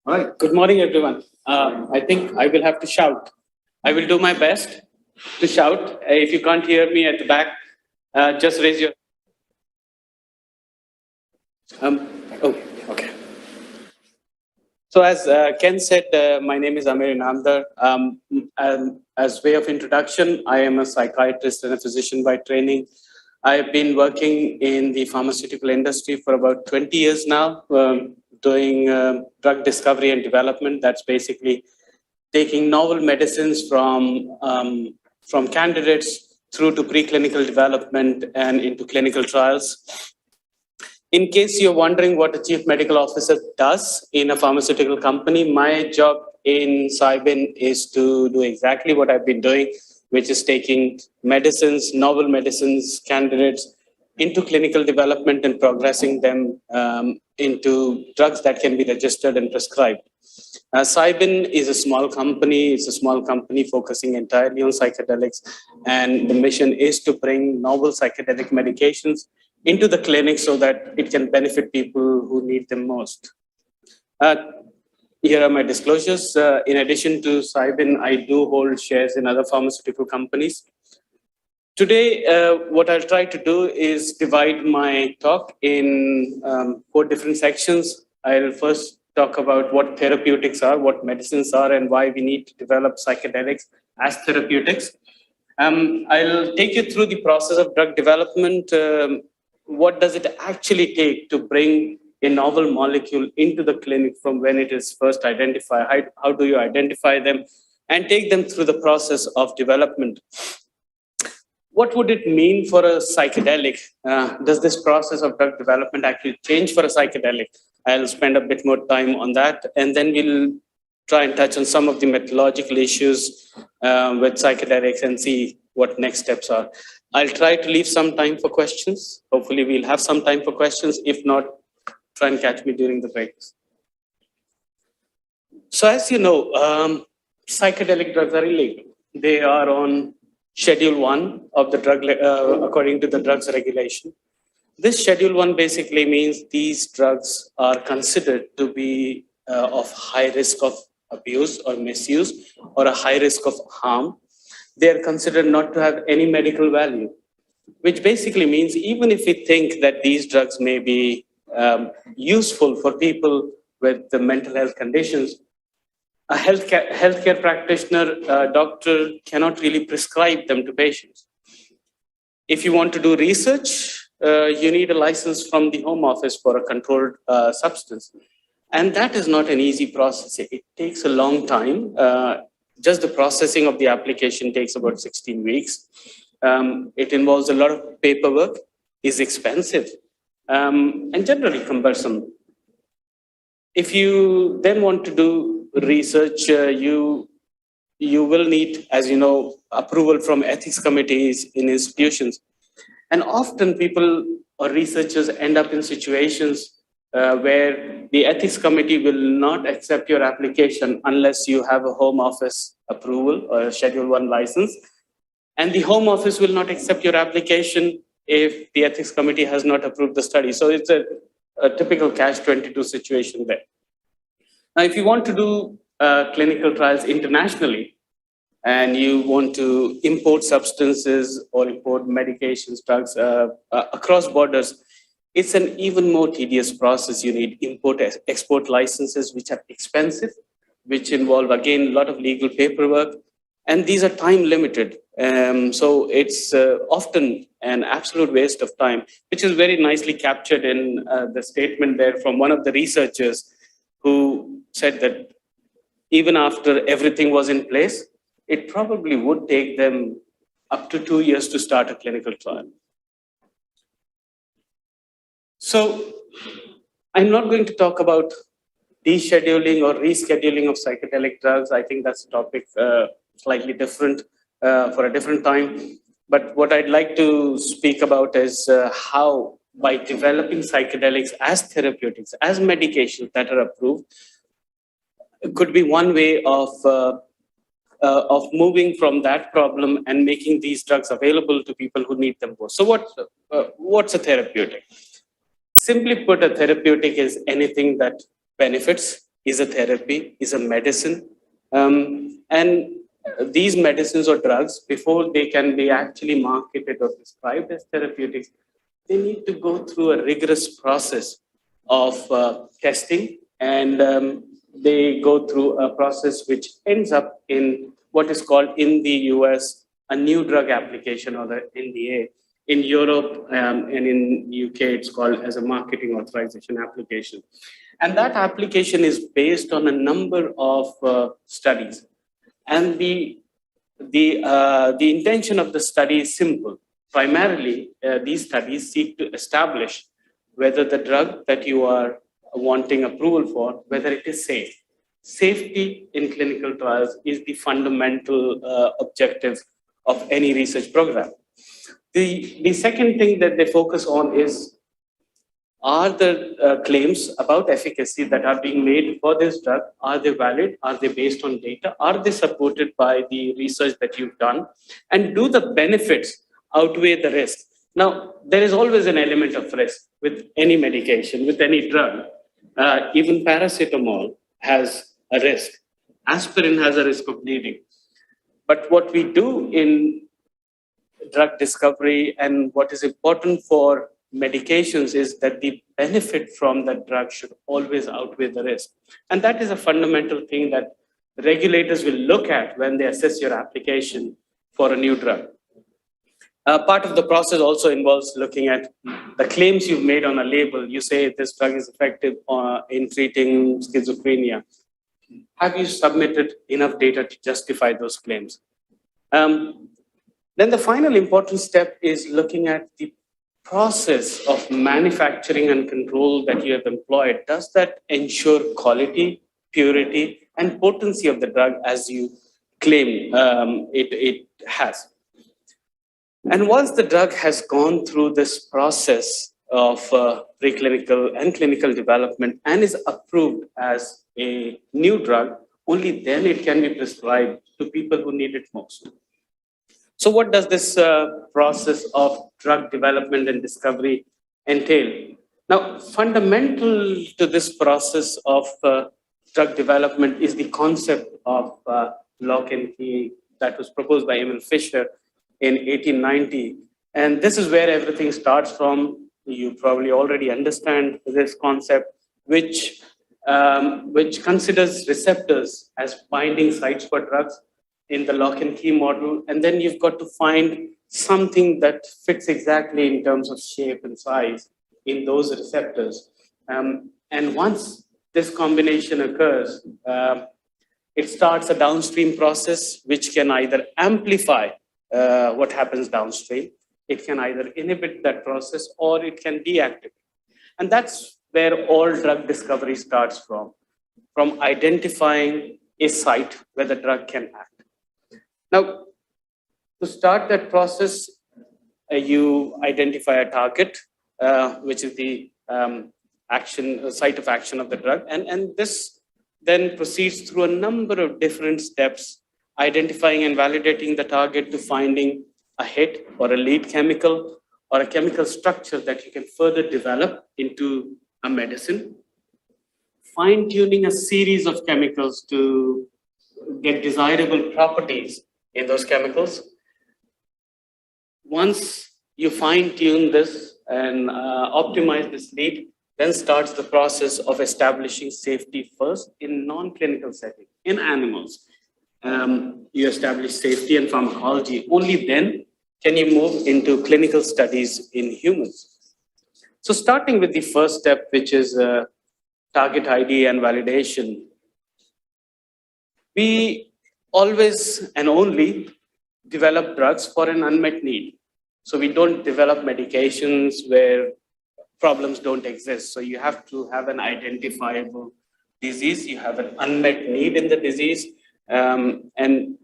All right. Good morning, everyone. I think I will have to shout. I will do my best to shout. If you can't hear me at the back, just raise your. Okay. So as Ken said, my name is Amir Inamdar. And as way of introduction, I am a psychiatrist and a physician by training. I have been working in the pharmaceutical industry for about 20 years now, doing drug discovery and development. That's basically taking novel medicines from candidates through to preclinical development and into clinical trials. In case you're wondering what a chief medical officer does in a pharmaceutical company, my job in Cybin is to do exactly what I've been doing, which is taking medicines, novel medicines, candidates into clinical development and progressing them into drugs that can be registered and prescribed. Cybin is a small company. It's a small company focusing entirely on psychedelics. And the mission is to bring novel psychedelic medications into the clinic so that it can benefit people who need them most. Here are my disclosures. In addition to Cybin, I do hold shares in other pharmaceutical companies. Today, what I'll try to do is divide my talk in 4 different sections. I'll first talk about what therapeutics are, what medicines are, and why we need to develop psychedelics as therapeutics. I'll take you through the process of drug development. What does it actually take to bring a novel molecule into the clinic from when it is first identified? How do you identify them and take them through the process of development? What would it mean for a psychedelic? Does this process of drug development actually change for a psychedelic? I'll spend a bit more time on that, and then we'll try and touch on some of the methodological issues with psychedelics and see what next steps are. I'll try to leave some time for questions. Hopefully we'll have some time for questions. If not, try and catch me during the breaks. So as you know, psychedelic drugs are illegal. They are on Schedule 1 of the drug, according to the drugs regulation. This Schedule 1 basically means these drugs are considered to be of high risk of abuse or misuse or a high risk of harm. They are considered not to have any medical value, which basically means even if we think that these drugs may be useful for people with the mental health conditions, a healthcare practitioner, doctor cannot really prescribe them to patients. If you want to do research, you need a license from the Home Office for a controlled substance. And that is not an easy process. It takes a long time. Just the processing of the application takes about 16 weeks. It involves a lot of paperwork, is expensive, and generally cumbersome. If you then want to do research, you will need, as you know, approval from ethics committees in institutions. And often people or researchers end up in situations where the ethics committee will not accept your application unless you have a Home Office approval or a Schedule 1 license. And the Home Office will not accept your application if the ethics committee has not approved the study. So it's a typical catch-22 situation there. Now, if you want to do clinical trials internationally, and you want to import substances or import medications, drugs across borders, it's an even more tedious process. You need import-export licenses, which are expensive, which involve, again, a lot of legal paperwork. And these are time-limited. So it's often an absolute waste of time, which is very nicely captured in the statement there from one of the researchers who said that even after everything was in place, it probably would take them up to 2 years to start a clinical trial. So I'm not going to talk about descheduling or rescheduling of psychedelic drugs. I think that's a topic slightly different for a different time. But what I'd like to speak about is how, by developing psychedelics as therapeutics, as medications that are approved, it could be one way of moving from that problem and making these drugs available to people who need them most. So what's a therapeutic? Simply put, a therapeutic is anything that benefits is a therapy, is a medicine. And these medicines or drugs, before they can be actually marketed or prescribed as therapeutics, they need to go through a rigorous process of testing, and they go through a process which ends up in what is called in the US a new drug application, or the NDA. In Europe and in UK, it's called as a marketing authorization application. And that application is based on a number of studies. And the intention of the study is simple. Primarily, these studies seek to establish whether the drug that you are wanting approval for, whether it is safe. Safety in clinical trials is the fundamental objective of any research program. The second thing that they focus on is, are the claims about efficacy that are being made for this drug, are they valid? Are they based on data? Are they supported by the research that you've done? And do the benefits outweigh the risk? Now, there is always an element of risk with any medication, with any drug. Even paracetamol has a risk. Aspirin has a risk of bleeding. But what we do in drug discovery and what is important for medications is that the benefit from that drug should always outweigh the risk. And that is a fundamental thing that regulators will look at when they assess your application for a new drug. Part of the process also involves looking at the claims you've made on a label. You say this drug is effective in treating schizophrenia. Have you submitted enough data to justify those claims? Then the final important step is looking at the process of manufacturing and control that you have employed. Does that ensure quality, purity, and potency of the drug as you claim it has? And once the drug has gone through this process of preclinical and clinical development and is approved as a new drug, only then it can be prescribed to people who need it most. So what does this process of drug development and discovery entail? Now, fundamental to this process of drug development is the concept of Lockin that was proposed by Emil Fischer in 1890. And this is where everything starts from. You probably already understand this concept, which considers receptors as binding sites for drugs in the Lockin key model. And then you've got to find something that fits exactly in terms of shape and size in those receptors. And once this combination occurs, it starts a downstream process which can either amplify what happens downstream, it can either inhibit that process, or it can deactivate. And that's where all drug discovery starts from identifying a site where the drug can act. Now, to start that process, you identify a target, which is the site of action of the drug. And this then proceeds through a number of different steps, identifying and validating the target to finding a hit or a lead chemical or a chemical structure that you can further develop into a medicine, fine-tuning a series of chemicals to get desirable properties in those chemicals. Once you fine-tune this and optimize this lead, then starts the process of establishing safety first in non-clinical setting, in animals. You establish safety and pharmacology. Only then can you move into clinical studies in humans. So starting with the first step, which is target ID and validation, we always and only develop drugs for an unmet need. So we don't develop medications where problems don't exist. So you have to have an identifiable disease, you have an unmet need in the disease, and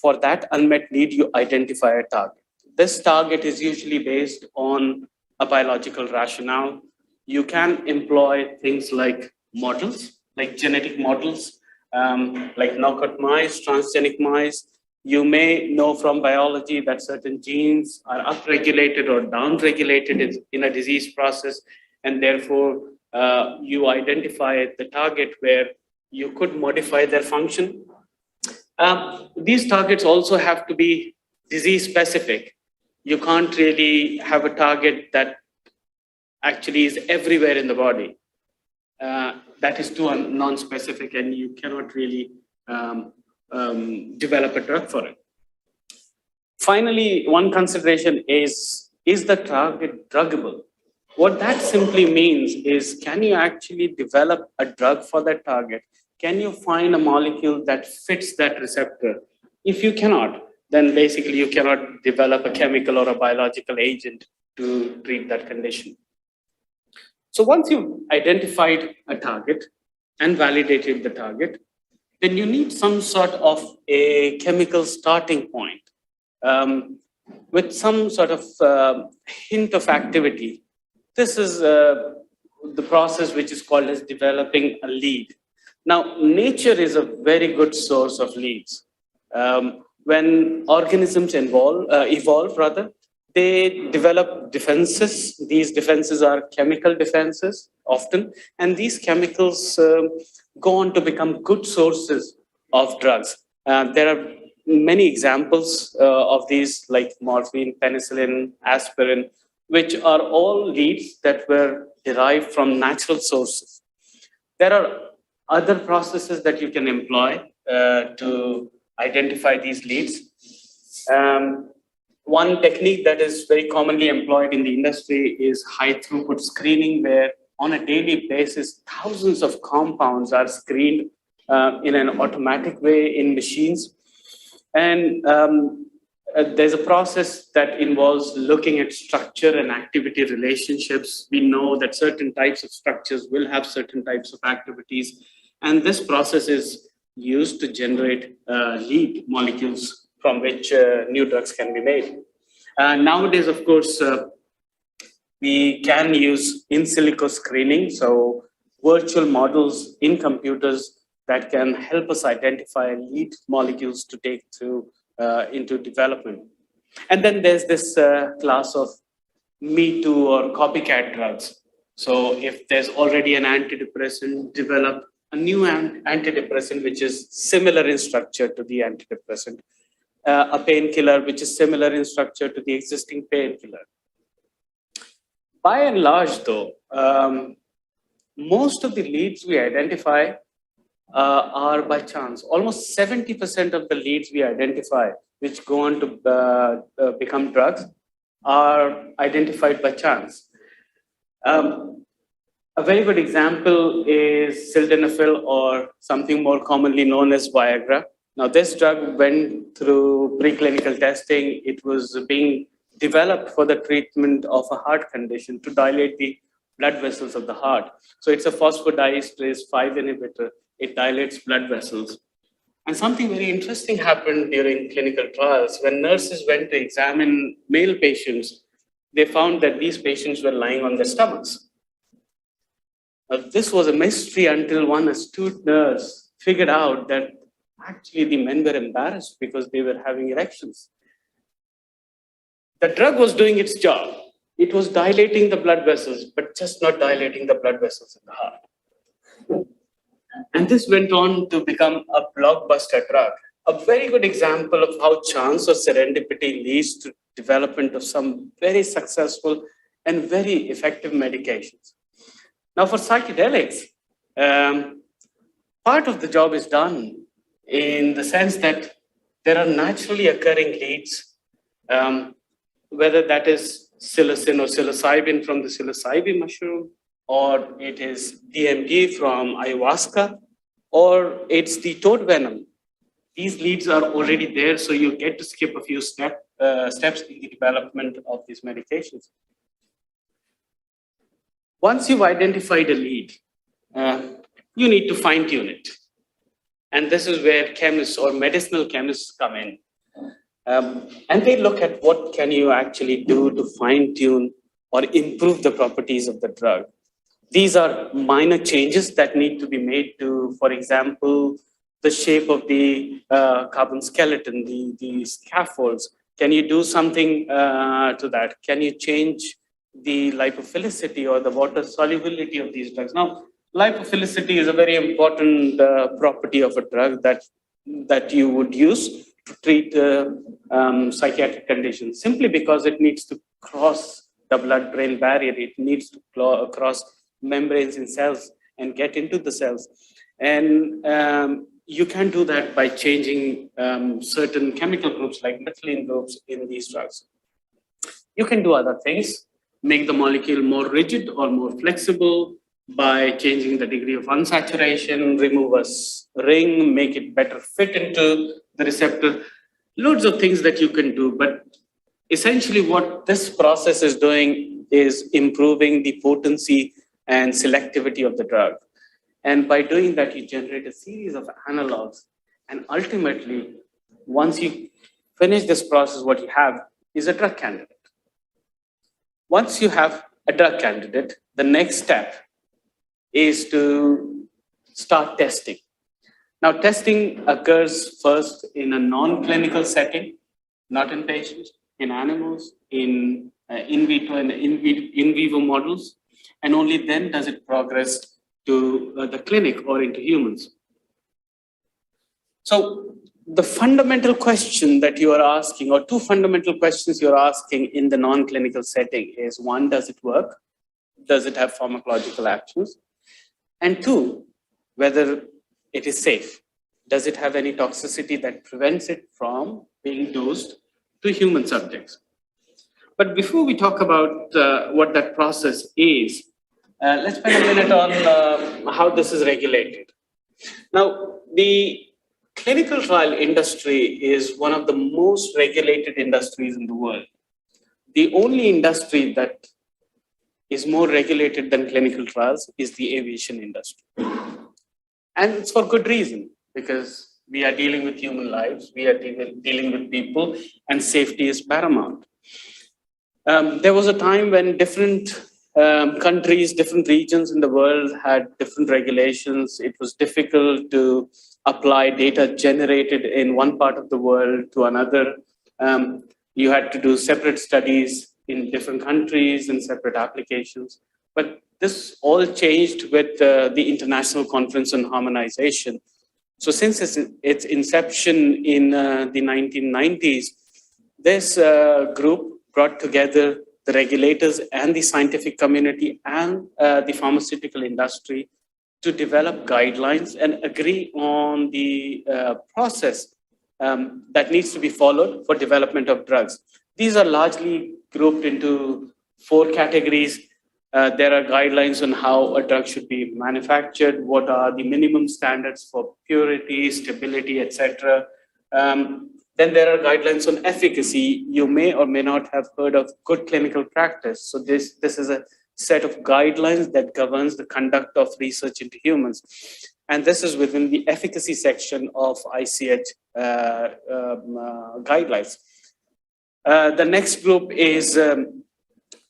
for that unmet need, you identify a target. This target is usually based on a biological rationale. You can employ things like models, like genetic models, like knockout mice, transgenic mice. You may know from biology that certain genes are upregulated or downregulated in a disease process, and therefore you identify the target where you could modify their function. These targets also have to be disease specific. You can't really have a target that actually is everywhere in the body. That is too non-specific, and you cannot really develop a drug for it. Finally, one consideration is the target druggable? What that simply means is, can you actually develop a drug for that target? Can you find a molecule that fits that receptor? If you cannot, then basically you cannot develop a chemical or a biological agent to treat that condition. So once you've identified a target and validated the target, then you need some sort of a chemical starting point with some sort of hint of activity. This is the process which is called as developing a lead. Now, nature is a very good source of leads. When organisms evolve, they develop defenses. These defenses are chemical defenses often, and these chemicals go on to become good sources of drugs. There are many examples of these, like morphine, penicillin, aspirin, which are all leads that were derived from natural sources. There are other processes that you can employ to identify these leads. One technique that is very commonly employed in the industry is high throughput screening, where on a daily basis, thousands of compounds are screened in an automatic way in machines. And there's a process that involves looking at structure and activity relationships. We know that certain types of structures will have certain types of activities. And this process is used to generate lead molecules from which new drugs can be made. Nowadays, of course, we can use in silico screening, so virtual models in computers that can help us identify lead molecules to take through into development. And then there's this class of me too or copycat drugs. So if there's already an antidepressant, develop a new antidepressant which is similar in structure to the antidepressant, a painkiller which is similar in structure to the existing painkiller. By and large, though, most of the leads we identify are by chance. Almost 70% of the leads we identify, which go on to become drugs, are identified by chance. A very good example is sildenafil, or something more commonly known as Viagra. Now, this drug went through preclinical testing. It was being developed for the treatment of a heart condition to dilate the blood vessels of the heart. So it's a phosphodiesterase 5 inhibitor. It dilates blood vessels. And something very interesting happened during clinical trials. When nurses went to examine male patients, they found that these patients were lying on their stomachs. This was a mystery until one astute nurse figured out that actually the men were embarrassed because they were having erections. The drug was doing its job. It was dilating the blood vessels, but just not dilating the blood vessels in the heart. And this went on to become a blockbuster drug. A very good example of how chance or serendipity leads to development of some very successful and very effective medications. Now, for psychedelics, part of the job is done in the sense that there are naturally occurring leads, whether that is psilocin or psilocybin from the psilocybin mushroom, or it is DMT from ayahuasca, or it's the toad venom. These leads are already there, so you get to skip a few steps in the development of these medications. Once you've identified a lead, you need to fine-tune it. And this is where chemists or medicinal chemists come in. And they look at what can you actually do to fine-tune or improve the properties of the drug. These are minor changes that need to be made to, for example, the shape of the carbon skeleton, the scaffolds. Can you do something to that? Can you change the lipophilicity or the water solubility of these drugs? Now, Lipophilicity is a very important property of a drug that you would use to treat psychiatric conditions, simply because it needs to cross the blood-brain barrier. It needs to cross membranes in cells and get into the cells. And you can do that by changing certain chemical groups like methylene groups in these drugs. You can do other things, make the molecule more rigid or more flexible by changing the degree of unsaturation, remove a ring, make it better fit into the receptor. Loads of things that you can do, but essentially what this process is doing is improving the potency and selectivity of the drug. And by doing that, you generate a series of analogs. And ultimately, once you finish this process, what you have is a drug candidate. Once you have a drug candidate, the next step is to start testing. Now, testing occurs first in a non-clinical setting, not in patients, in animals, in vitro and in vivo models, and only then does it progress to the clinic or into humans. So the fundamental question that you are asking, or two fundamental questions you're asking in the non-clinical setting is, one, does it work? Does it have pharmacological actions? And two, whether it is safe. Does it have any toxicity that prevents it from being dosed to human subjects? But before we talk about what that process is, let's spend a minute on how this is regulated. Now, the clinical trial industry is one of the most regulated industries in the world. The only industry that is more regulated than clinical trials is the aviation industry. And it's for good reason, because we are dealing with human lives, we are dealing with people, and safety is paramount. There was a time when different countries, different regions in the world had different regulations. It was difficult to apply data generated in one part of the world to another. You had to do separate studies in different countries and separate applications. But this all changed with the International Conference on Harmonization. So since its inception in the 1990s, this group brought together the regulators and the scientific community and the pharmaceutical industry to develop guidelines and agree on the process that needs to be followed for development of drugs. These are largely grouped into 4 categories. There are guidelines on how a drug should be manufactured, what are the minimum standards for purity, stability, etc. Then there are guidelines on efficacy. You may or may not have heard of good clinical practice. So this is a set of guidelines that governs the conduct of research into humans. And this is within the efficacy section of ICH guidelines. The next group is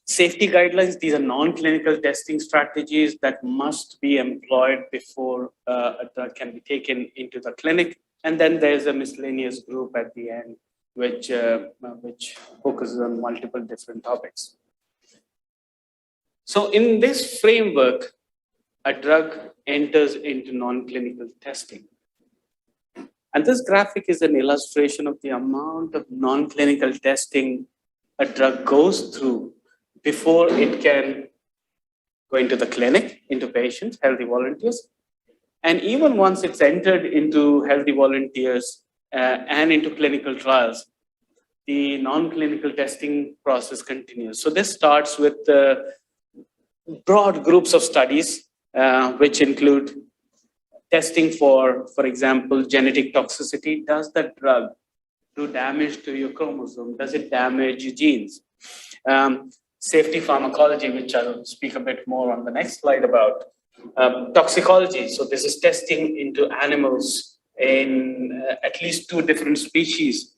safety guidelines. These are non-clinical testing strategies that must be employed before a drug can be taken into the clinic. And then there's a miscellaneous group at the end, which focuses on multiple different topics. So in this framework, a drug enters into non-clinical testing. And this graphic is an illustration of the amount of non-clinical testing a drug goes through before it can go into the clinic, into patients, healthy volunteers. And even once it's entered into healthy volunteers and into clinical trials, the non-clinical testing process continues. So this starts with broad groups of studies, which include testing for example, genetic toxicity. Does that drug do damage to your chromosome? Does it damage your genes? Safety pharmacology, which I'll speak a bit more on the next slide about. Toxicology, so this is testing into animals in at least 2 different species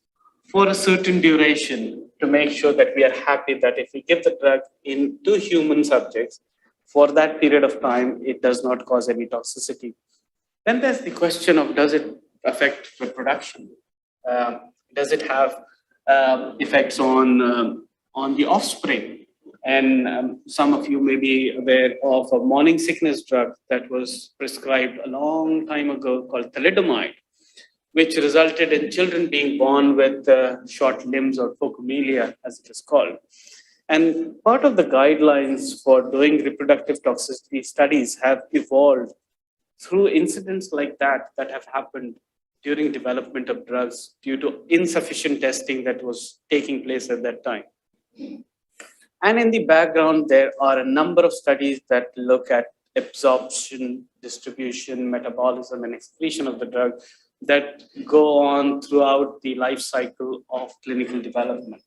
for a certain duration to make sure that we are happy that if we give the drug into human subjects, for that period of time, it does not cause any toxicity. Then there's the question of, does it affect reproduction? Does it have effects on the offspring? And some of you may be aware of a morning sickness drug that was prescribed a long time ago called thalidomide, which resulted in children being born with short limbs or phocomelia, as it is called. And part of the guidelines for doing reproductive toxicity studies have evolved through incidents like that have happened during development of drugs due to insufficient testing that was taking place at that time. And in the background, there are a number of studies that look at absorption, distribution, metabolism, and excretion of the drug that go on throughout the life cycle of clinical development.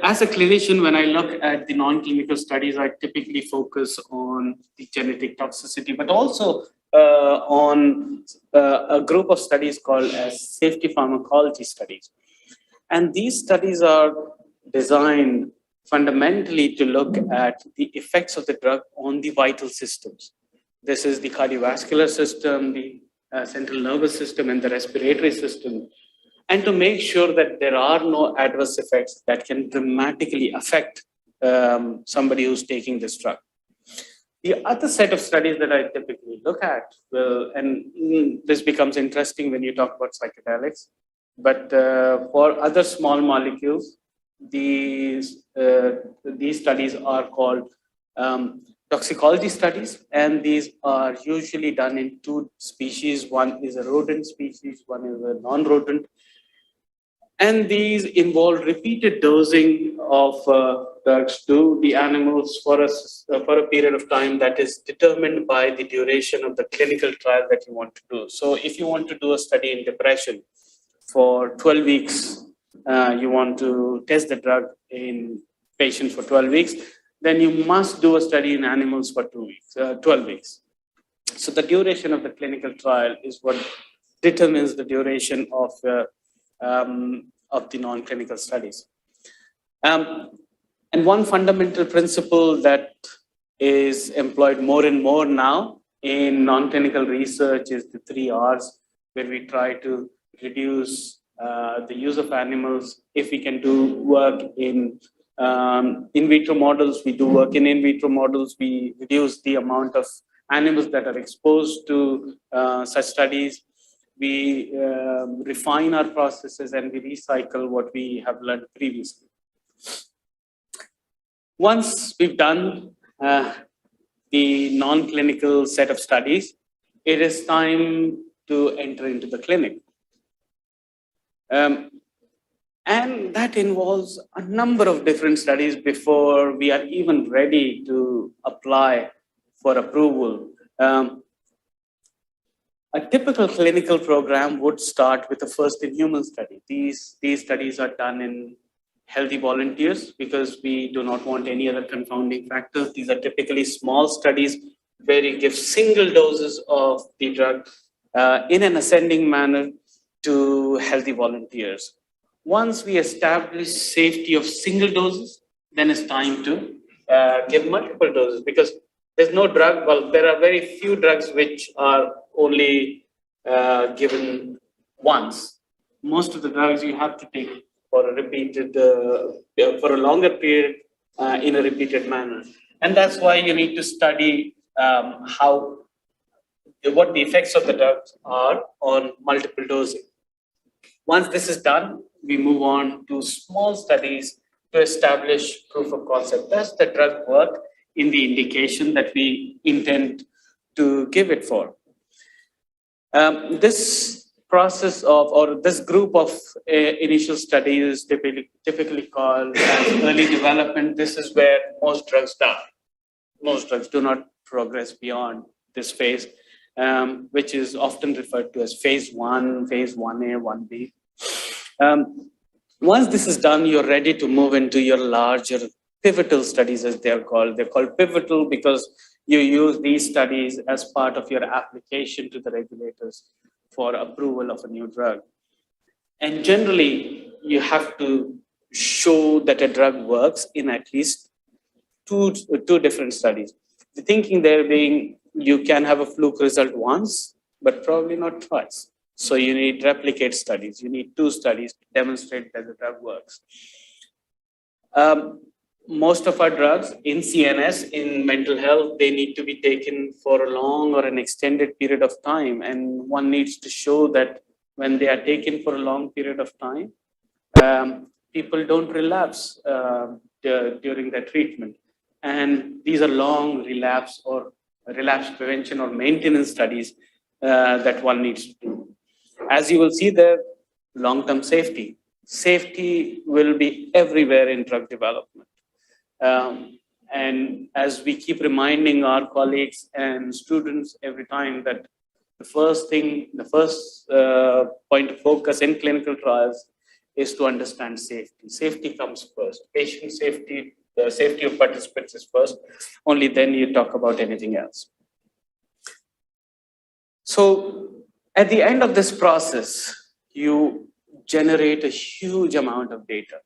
As a clinician, when I look at the non-clinical studies, I typically focus on the genetic toxicity, but also on a group of studies called as safety pharmacology studies. And these studies are designed fundamentally to look at the effects of the drug on the vital systems. This is the cardiovascular system, the central nervous system, and the respiratory system, and to make sure that there are no adverse effects that can dramatically affect somebody who's taking this drug. The other set of studies that I typically look at, and this becomes interesting when you talk about psychedelics, but for other small molecules, these studies are called toxicology studies, and these are usually done in two species. One is a rodent species, one is a non-rodent. And these involve repeated dosing of drugs to the animals for a period of time that is determined by the duration of the clinical trial that you want to do. So if you want to do a study in depression for 12 weeks, you want to test the drug in patients for 12 weeks, then you must do a study in animals for 12 weeks. So the duration of the clinical trial is what determines the duration of the non-clinical studies. And one fundamental principle that is employed more and more now in non-clinical research is the 3 Rs, where we try to reduce the use of animals. If we can do work in vitro models, we do work in vitro models. We reduce the amount of animals that are exposed to such studies. We refine our processes and we recycle what we have learned previously. Once we've done the non-clinical set of studies, it is time to enter into the clinic. And that involves a number of different studies before we are even ready to apply for approval. A typical clinical program would start with a first-in-human study. These studies are done in healthy volunteers because we do not want any other confounding factors. These are typically small studies where you give single doses of the drug in an ascending manner to healthy volunteers. Once we establish safety of single doses, then it's time to give multiple doses, because there's no drug, well, there are very few drugs which are only given once. Most of the drugs you have to take for a repeated, for a longer period in a repeated manner. And that's why you need to study what the effects of the drugs are on multiple dosing. Once this is done, we move on to small studies to establish proof of concept. Does the drug work in the indication that we intend to give it for? This process or this group of initial studies is typically called as early development. This is where most drugs die. Most drugs do not progress beyond this phase, which is often referred to as phase 1, phase 1A, 1B. Once this is done, you're ready to move into your larger pivotal studies, as they're called. They're called pivotal because you use these studies as part of your application to the regulators for approval of a new drug. And generally, you have to show that a drug works in at least two different studies. The thinking there being you can have a fluke result once, but probably not twice. So you need replicate studies. You need 2 studies to demonstrate that the drug works. most of our drugs in CNS, in mental health, they need to be taken for a long or an extended period of time. And one needs to show that when they are taken for a long period of time, people don't relapse during their treatment. And these are long relapse or relapse prevention or maintenance studies that one needs to do. As you will see there, long-term safety. Safety will be everywhere in drug development. And as we keep reminding our colleagues and students every time that the first point of focus in clinical trials is to understand safety. Safety comes first. Patient safety, the safety of participants is first. Only then you talk about anything else. So at the end of this process, you generate a huge amount of data.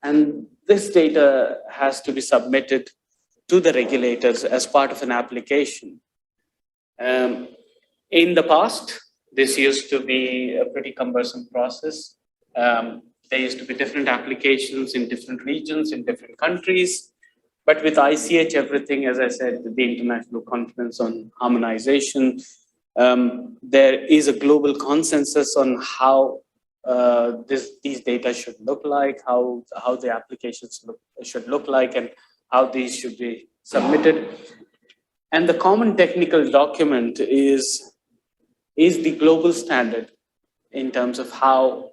And this data has to be submitted to the regulators as part of an application. In the past, this used to be a pretty cumbersome process. There used to be different applications in different regions, in different countries. But with ICH, everything, as I said, the International Conference on Harmonization, there is a global consensus on how these data should look like, how the applications should look like, and how these should be submitted. And the common technical document is the global standard in terms of how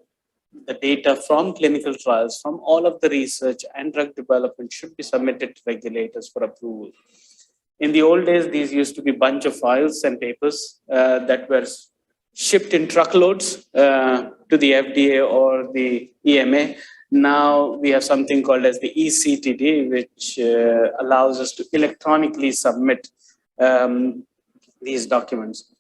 the data from clinical trials, from all of the research and drug development should be submitted to regulators for approval. In the old days, these used to be a bunch of files and papers that were shipped in truckloads to the FDA or the EMA. Now we have something called as the ECTD, which allows us to electronically submit these documents.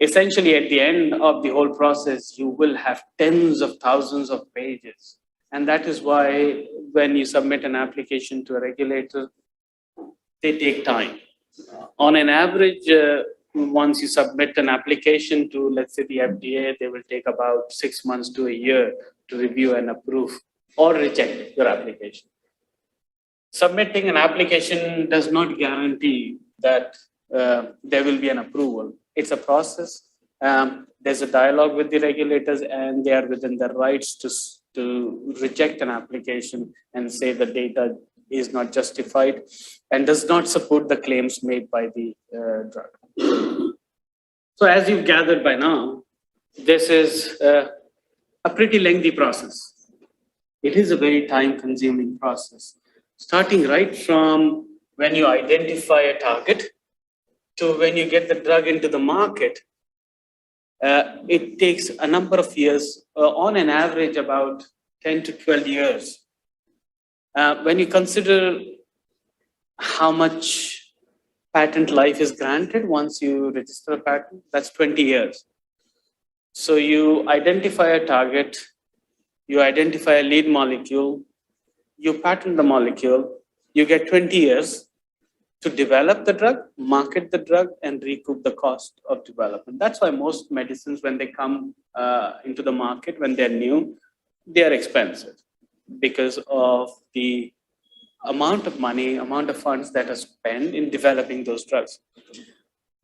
Essentially, at the end of the whole process, you will have tens of thousands of pages. And that is why when you submit an application to a regulator, they take time. On an average, once you submit an application to, let's say, the FDA, they will take about 6 months to a year to review and approve or reject your application. Submitting an application does not guarantee that there will be an approval. It's a process. There's a dialogue with the regulators, and they are within their rights to reject an application and say the data is not justified and does not support the claims made by the drug. So as you've gathered by now, this is a pretty lengthy process. It is a very time-consuming process, starting right from when you identify a target to when you get the drug into the market. It takes a number of years, on an average about 10 to 12 years. When you consider how much patent life is granted once you register a patent, that's 20 years. So you identify a target, you identify a lead molecule, you patent the molecule, you get 20 years to develop the drug, market the drug, and recoup the cost of development. That's why most medicines, when they come into the market, when they're new, they are expensive because of the amount of money, amount of funds that are spent in developing those drugs.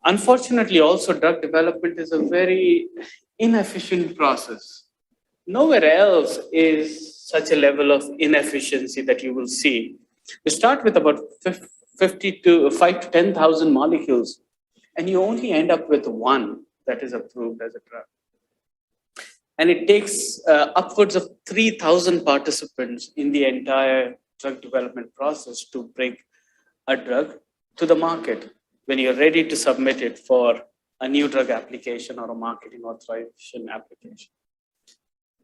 Unfortunately, also, drug development is a very inefficient process. Nowhere else is such a level of inefficiency that you will see. You start with about 5 to 10,000 molecules, and you only end up with one that is approved as a drug. And it takes upwards of 3,000 participants in the entire drug development process to bring a drug to the market when you're ready to submit it for a new drug application or a marketing authorization application.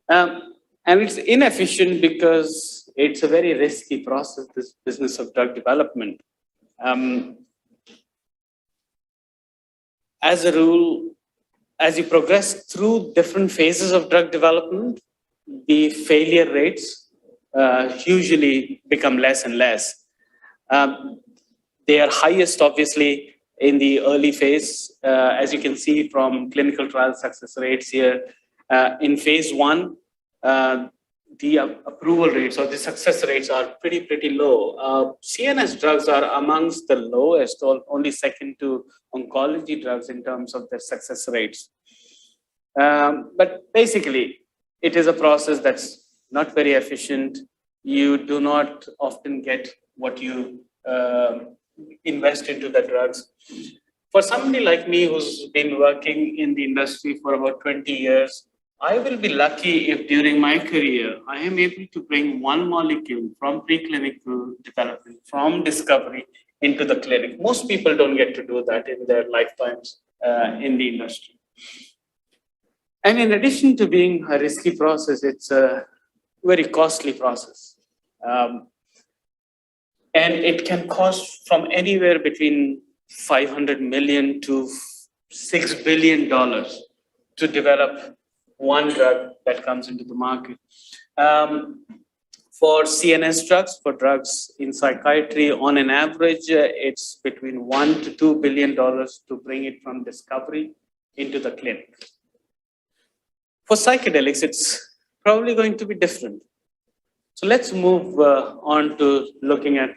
And it's inefficient because it's a very risky process, this business of drug development. As a rule, as you progress through different phases of drug development, the failure rates usually become less and less. They are highest, obviously, in the early phase, as you can see from clinical trial success rates here. In phase 1, the approval rates or the success rates are pretty low. CNS drugs are amongst the lowest, or only second to oncology drugs in terms of their success rates. But basically, it is a process that's not very efficient. You do not often get what you invest into the drugs. For somebody like me who's been working in the industry for about 20 years, I will be lucky if during my career, I am able to bring one molecule from preclinical development, from discovery into the clinic. Most people don't get to do that in their lifetimes in the industry. And in addition to being a risky process, it's a very costly process. And it can cost from anywhere between $500 million to $6 billion to develop one drug that comes into the market. For CNS drugs, for drugs in psychiatry, on an average, it's between $1 to $2 billion to bring it from discovery into the clinic. For psychedelics, it's probably going to be different. So let's move on to looking at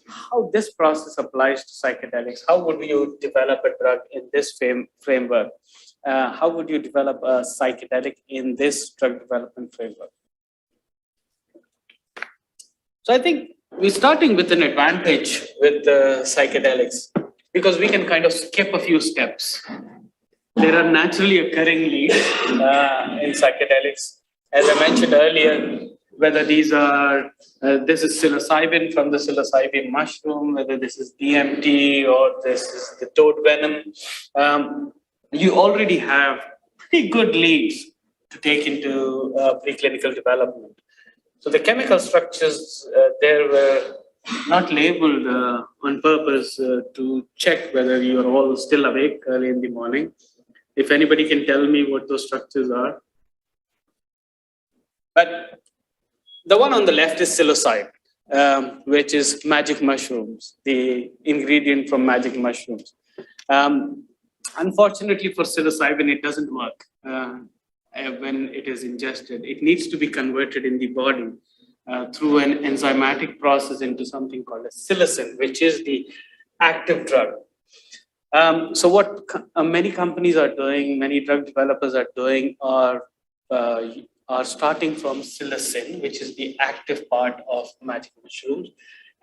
how this process applies to psychedelics. How would you develop a drug in this framework? How would you develop a psychedelic in this drug development framework? So I think we're starting with an advantage with psychedelics because we can kind of skip a few steps. There are naturally occurring leads in psychedelics. As I mentioned earlier, whether these are, this is psilocybin from the psilocybin mushroom, whether this is DMT or this is the toad venom, you already have pretty good leads to take into preclinical development. So the chemical structures there were not labeled on purpose to check whether you are all still awake early in the morning. If anybody can tell me what those structures are. But the one on the left is psilocybin, which is magic mushrooms, the ingredient from magic mushrooms. Unfortunately for psilocybin, it doesn't work when it is ingested. It needs to be converted in the body through an enzymatic process into something called a psilocin, which is the active drug. So what many companies are doing, many drug developers are doing are starting from psilocin, which is the active part of magic mushrooms,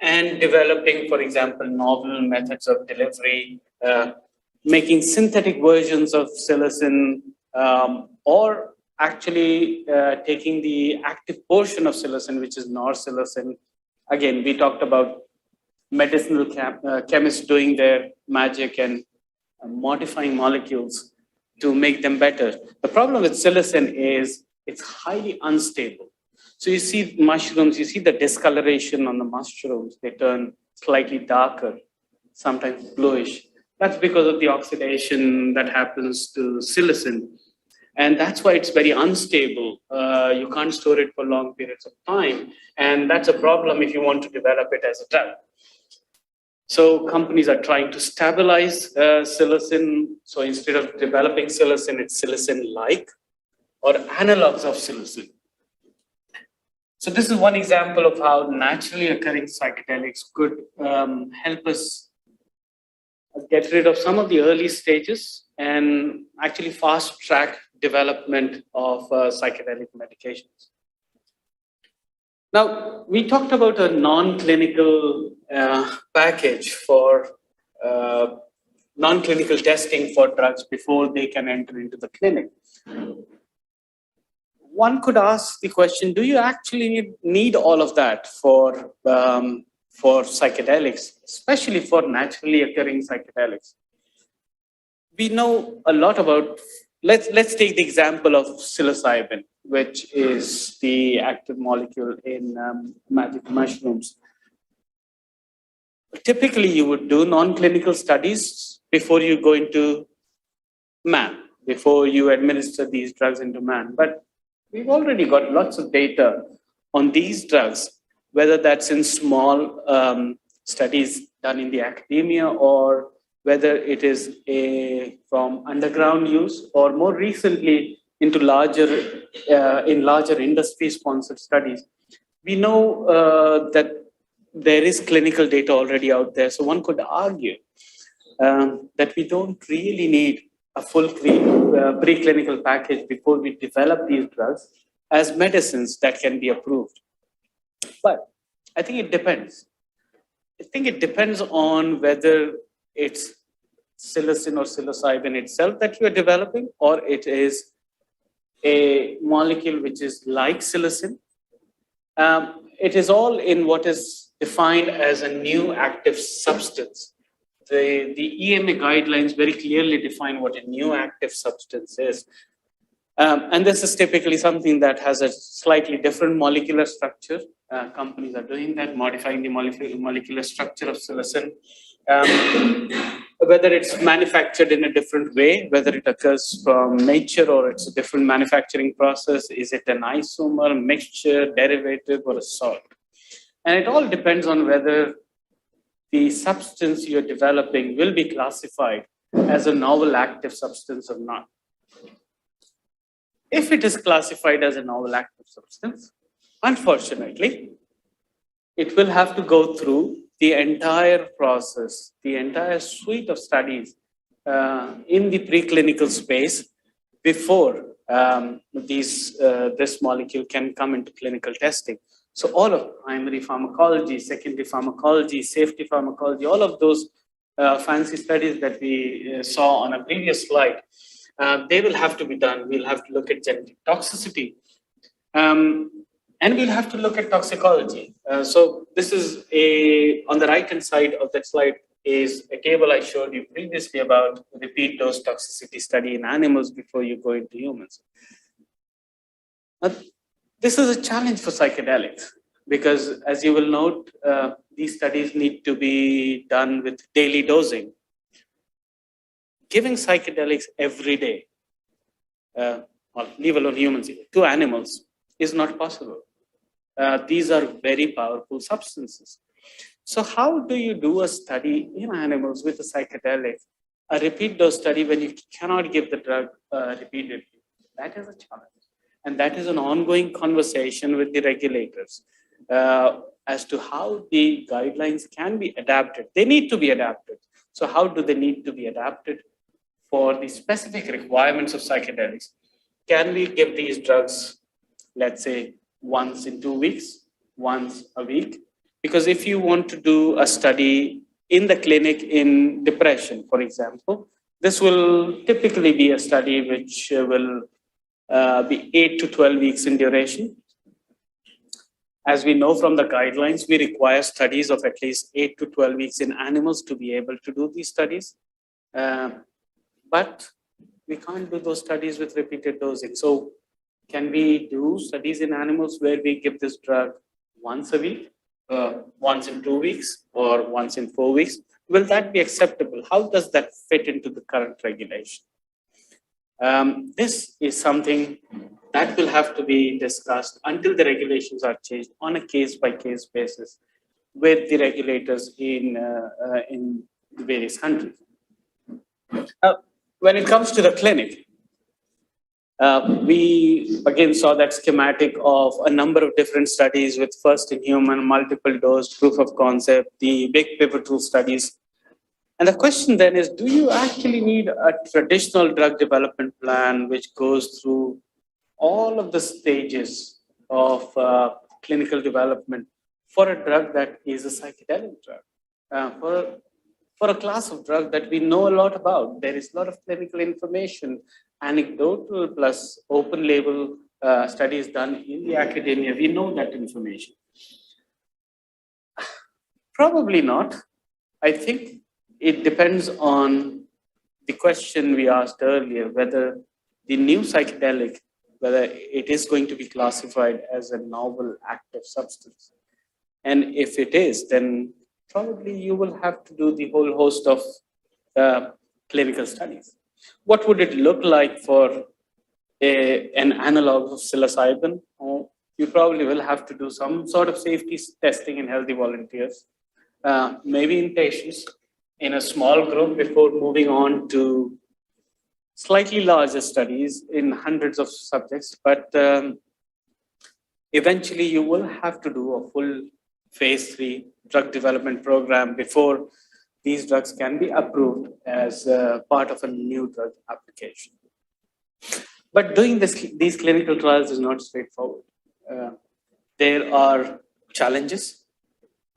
and developing, for example, novel methods of delivery, making synthetic versions of psilocin, or actually taking the active portion of psilocin, which is norpsilocin. Again, we talked about medicinal chemists doing their magic and modifying molecules to make them better. The problem with psilocin is it's highly unstable. So you see mushrooms, you see the discoloration on the mushrooms. They turn slightly darker, sometimes bluish. That's because of the oxidation that happens to psilocin. And that's why it's very unstable. You can't store it for long periods of time. And that's a problem if you want to develop it as a drug. So companies are trying to stabilize psilocin. So instead of developing psilocin, it's psilocin-like or analogs of psilocin. So this is one example of how naturally occurring psychedelics could help us get rid of some of the early stages and actually fast track development of psychedelic medications. Now, we talked about a non-clinical package for non-clinical testing for drugs before they can enter into the clinic. One could ask the question, do you actually need all of that for psychedelics, especially for naturally occurring psychedelics? We know a lot about, let's take the example of psilocybin, which is the active molecule in magic mushrooms. Typically, you would do non-clinical studies before you go into man, before you administer these drugs into man. But we've already got lots of data on these drugs, whether that's in small studies done in the academia or whether it is from underground use or more recently into in larger industry-sponsored studies, we know that there is clinical data already out there. So one could argue that we don't really need a full preclinical package before we develop these drugs as medicines that can be approved. But I think it depends. I think it depends on whether it's psilocin or psilocybin itself that you are developing, or it is a molecule which is like psilocin. It is all in what is defined as a new active substance. The EMA guidelines very clearly define what a new active substance is. And this is typically something that has a slightly different molecular structure. Companies are doing that, modifying the molecular structure of psilocin. Whether it's manufactured in a different way, whether it occurs from nature or it's a different manufacturing process, is it an isomer, mixture, derivative, or a salt? And it all depends on whether the substance you're developing will be classified as a novel active substance or not. If it is classified as a novel active substance, unfortunately, it will have to go through the entire process, the entire suite of studies in the preclinical space before this molecule can come into clinical testing. So all of primary pharmacology, secondary pharmacology, safety pharmacology, all of those fancy studies that we saw on a previous slide, they will have to be done. We'll have to look at genetic toxicity. And we'll have to look at toxicology. So this is on the right-hand side of that slide is a table I showed you previously about repeat dose toxicity study in animals before you go into humans. This is a challenge for psychedelics because, as you will note, these studies need to be done with daily dosing. Giving psychedelics every day, well, leave alone humans, to animals is not possible. These are very powerful substances. So how do you do a study in animals with a psychedelic, a repeat dose study when you cannot give the drug repeatedly? That is a challenge. And that is an ongoing conversation with the regulators as to how the guidelines can be adapted. They need to be adapted. So how do they need to be adapted for the specific requirements of psychedelics? Can we give these drugs, let's say, once in 2 weeks, once a week? Because if you want to do a study in the clinic in depression, for example, this will typically be a study which will be 8 to 12 weeks in duration. As we know from the guidelines, we require studies of at least 8 to 12 weeks in animals to be able to do these studies. But we can't do those studies with repeated dosing. So can we do studies in animals where we give this drug once a week, once in 2 weeks, or once in 4 weeks? Will that be acceptable? How does that fit into the current regulation? This is something that will have to be discussed until the regulations are changed on a case-by-case basis with the regulators in the various countries. When it comes to the clinic, we again saw that schematic of a number of different studies with first in human, multiple dose, proof of concept, the big pivotal studies. And the question then is, do you actually need a traditional drug development plan which goes through all of the stages of clinical development for a drug that is a psychedelic drug? For a class of drug that we know a lot about, there is a lot of clinical information, anecdotal plus open label studies done in the academia. We know that information. Probably not. I think it depends on the question we asked earlier, whether the new psychedelic, whether it is going to be classified as a novel active substance. And if it is, then probably you will have to do the whole host of clinical studies. What would it look like for an analog of psilocybin? You probably will have to do some sort of safety testing in healthy volunteers, maybe in patients, in a small group before moving on to slightly larger studies in hundreds of subjects, but eventually you will have to do a full phase 3 drug development program before these drugs can be approved as part of a new drug application. But doing these clinical trials is not straightforward. There are challenges.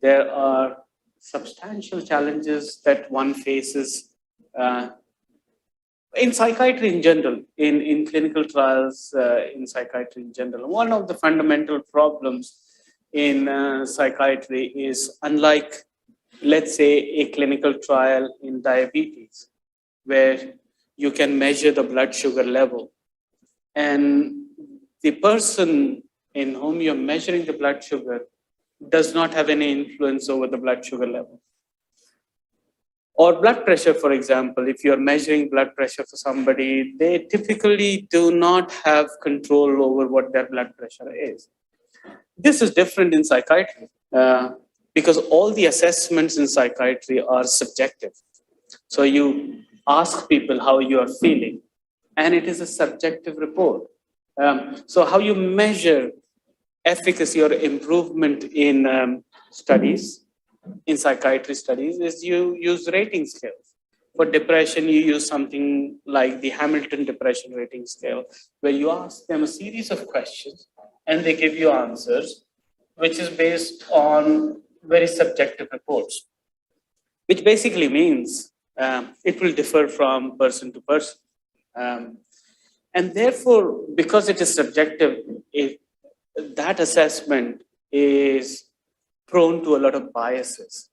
There are substantial challenges that one faces in psychiatry in general, in clinical trials in psychiatry in general. One of the fundamental problems in psychiatry is, unlike, let's say, a clinical trial in diabetes, where you can measure the blood sugar level, and the person in whom you're measuring the blood sugar does not have any influence over the blood sugar level. Or blood pressure, for example, if you're measuring blood pressure for somebody, they typically do not have control over what their blood pressure is. This is different in psychiatry because all the assessments in psychiatry are subjective. So you ask people how you are feeling, and it is a subjective report. So how you measure efficacy or improvement in studies, in psychiatry studies, is you use rating scales. For depression, you use something like the Hamilton Depression Rating Scale, where you ask them a series of questions and they give you answers, which is based on very subjective reports, which basically means it will differ from person to person. And therefore, because it is subjective, that assessment is prone to a lot of biases.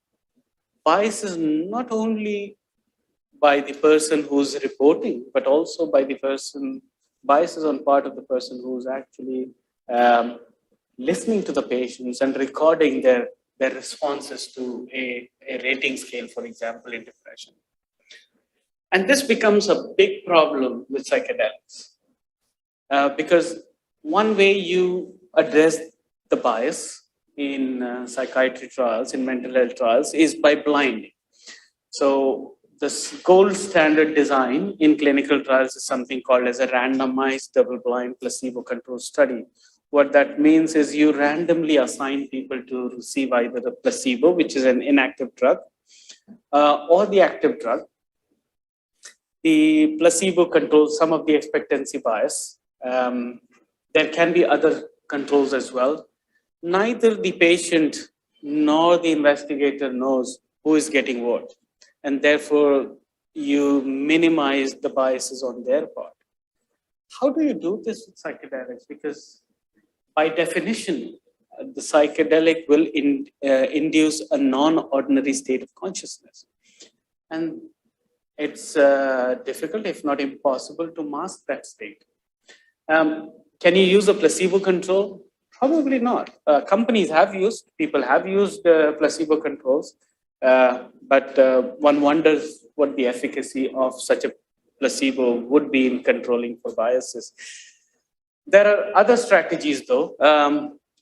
Biases not only by the person who's reporting, but also by the person, biases on part of the person who's actually listening to the patients and recording their responses to a rating scale, for example, in depression. And this becomes a big problem with psychedelics because one way you address the bias in psychiatry trials, in mental health trials, is by blinding. So the gold standard design in clinical trials is something called as a randomized double-blind placebo-controlled study. What that means is you randomly assign people to receive either the placebo, which is an inactive drug, or the active drug. The placebo controls some of the expectancy bias. There can be other controls as well. Neither the patient nor the investigator knows who is getting what. And therefore, you minimize the biases on their part. How do you do this with psychedelics? Because by definition, the psychedelic will induce a non-ordinary state of consciousness. And it's difficult, if not impossible, to mask that state. Can you use a placebo control? Probably not. People have used placebo controls, but one wonders what the efficacy of such a placebo would be in controlling for biases. There are other strategies, though,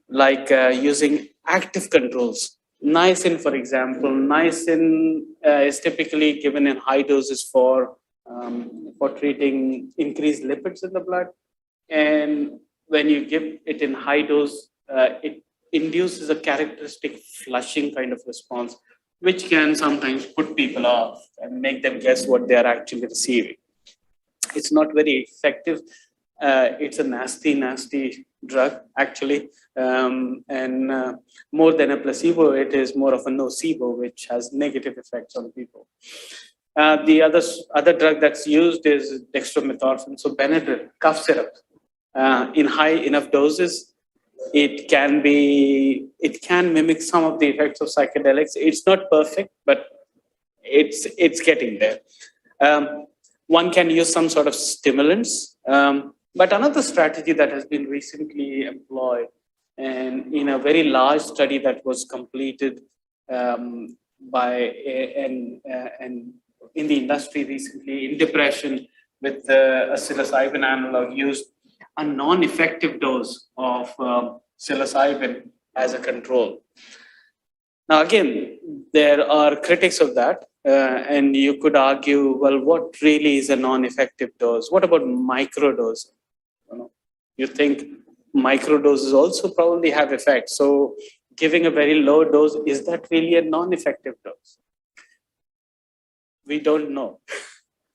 like using active controls. Niacin, for example, niacin is typically given in high doses for treating increased lipids in the blood. And when you give it in high dose, it induces a characteristic flushing kind of response, which can sometimes put people off and make them guess what they are actually receiving. It's not very effective. It's a nasty drug, actually. And more than a placebo, it is more of a nocebo, which has negative effects on people. The other drug that's used is dextromethorphan, so Benadryl, cough syrup. In high enough doses, it can mimic some of the effects of psychedelics. It's not perfect, but it's getting there. One can use some sort of stimulants. But another strategy that has been recently employed, and in a very large study that was completed in the industry recently in depression with a psilocybin analog, used a non-effective dose of psilocybin as a control. Now, again, there are critics of that. And you could argue, well, what really is a non-effective dose? What about microdose? You think microdoses also probably have effects. So giving a very low dose, is that really a non-effective dose? We don't know.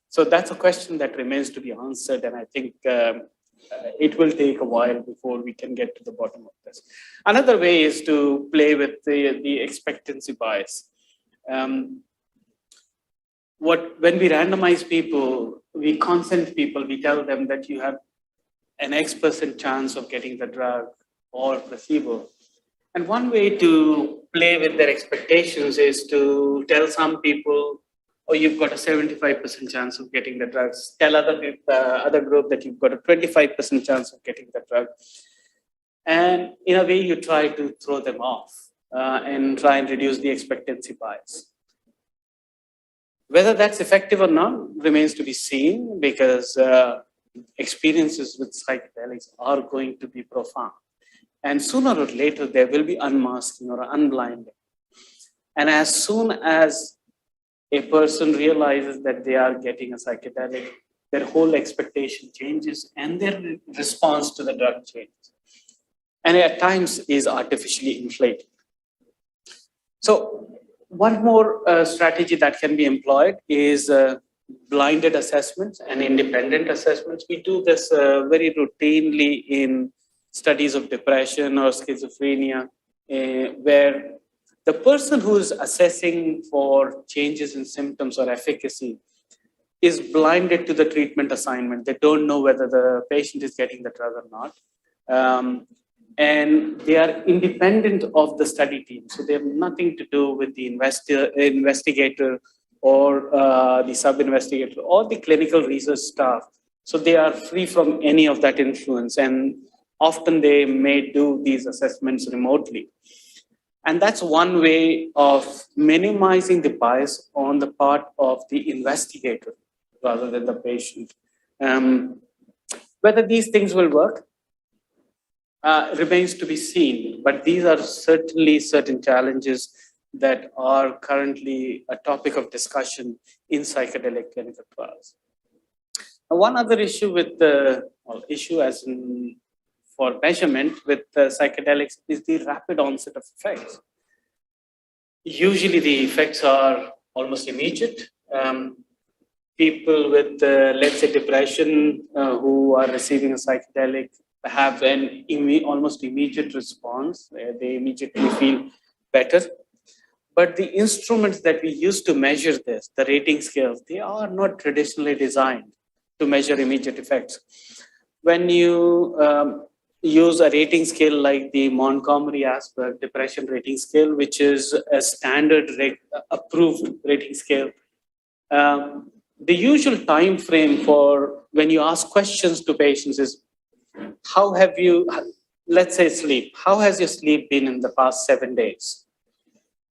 So that's a question that remains to be answered. And I think it will take a while before we can get to the bottom of this. Another way is to play with the expectancy bias. When we randomize people, we consent people, we tell them that you have an X% chance of getting the drug or placebo. And one way to play with their expectations is to tell some people, oh, you've got a 75% chance of getting the drugs. Tell other group that you've got a 25% chance of getting the drug. And in a way, you try to throw them off and try and reduce the expectancy bias. Whether that's effective or not remains to be seen, because experiences with psychedelics are going to be profound. And sooner or later, there will be unmasking or unblinding. And as soon as a person realizes that they are getting a psychedelic, their whole expectation changes and their response to the drug changes. And at times is artificially inflated. So one more strategy that can be employed is blinded assessments and independent assessments. We do this very routinely in studies of depression or schizophrenia, where the person who is assessing for changes in symptoms or efficacy is blinded to the treatment assignment. They don't know whether the patient is getting the drug or not. And they are independent of the study team. So they have nothing to do with the investigator or the sub-investigator or the clinical research staff. So they are free from any of that influence. And often they may do these assessments remotely. And that's one way of minimizing the bias on the part of the investigator rather than the patient. Whether these things will work remains to be seen, but these are certainly certain challenges that are currently a topic of discussion in psychedelic clinical trials. Now, one other issue with for measurement with psychedelics is the rapid onset of effects. Usually the effects are almost immediate. People with, let's say, depression who are receiving a psychedelic have an almost immediate response. They immediately feel better. But the instruments that we use to measure this, the rating scales, they are not traditionally designed to measure immediate effects. When you use a rating scale like the Montgomery-Åsberg Depression Rating Scale, which is a standard approved rating scale, the usual time frame for when you ask questions to patients is, how have you, let's say sleep, how has your sleep been in the past 7 days?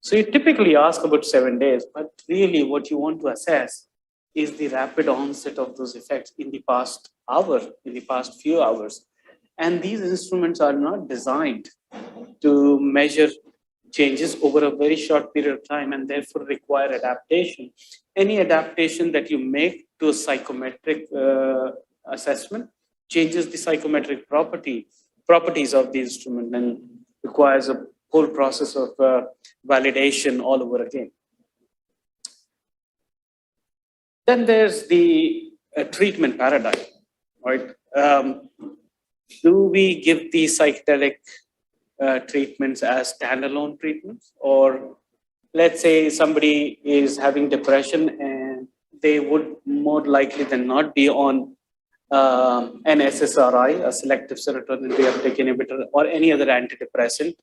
So you typically ask about 7 days, but really what you want to assess is the rapid onset of those effects in the past hour, in the past few hours. And these instruments are not designed to measure changes over a very short period of time and therefore require adaptation. Any adaptation that you make to a psychometric assessment changes the psychometric properties of the instrument and requires a whole process of validation all over again. Then there's the treatment paradigm, right? Do we give the psychedelic treatments as standalone treatments? Or let's say somebody is having depression and they would more likely than not be on an SSRI, a selective serotonin reuptake inhibitor, or any other antidepressant.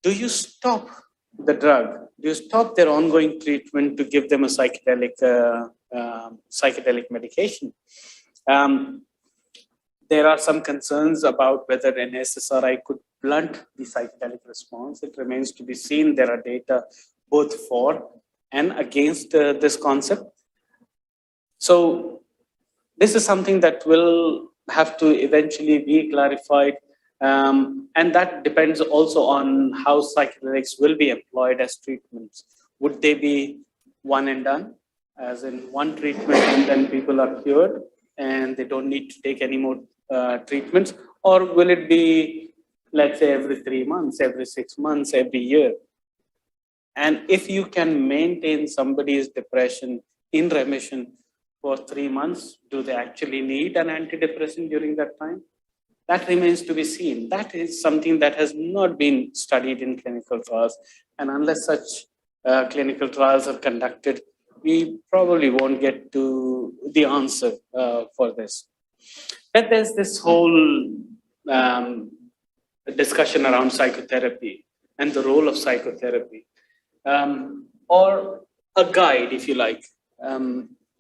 Do you stop the drug? Do you stop their ongoing treatment to give them a psychedelic medication? There are some concerns about whether an SSRI could blunt the psychedelic response. It remains to be seen. There are data both for and against this concept. So this is something that will have to eventually be clarified. And that depends also on how psychedelics will be employed as treatments. Would they be one and done, as in one treatment and then people are cured and they don't need to take any more treatments? Or will it be, let's say, every 3 months, every 6 months, every year? And if you can maintain somebody's depression in remission for 3 months, do they actually need an antidepressant during that time? That remains to be seen. That is something that has not been studied in clinical trials. And unless such clinical trials are conducted, we probably won't get to the answer for this. But there's this whole discussion around psychotherapy and the role of psychotherapy, or a guide, if you like.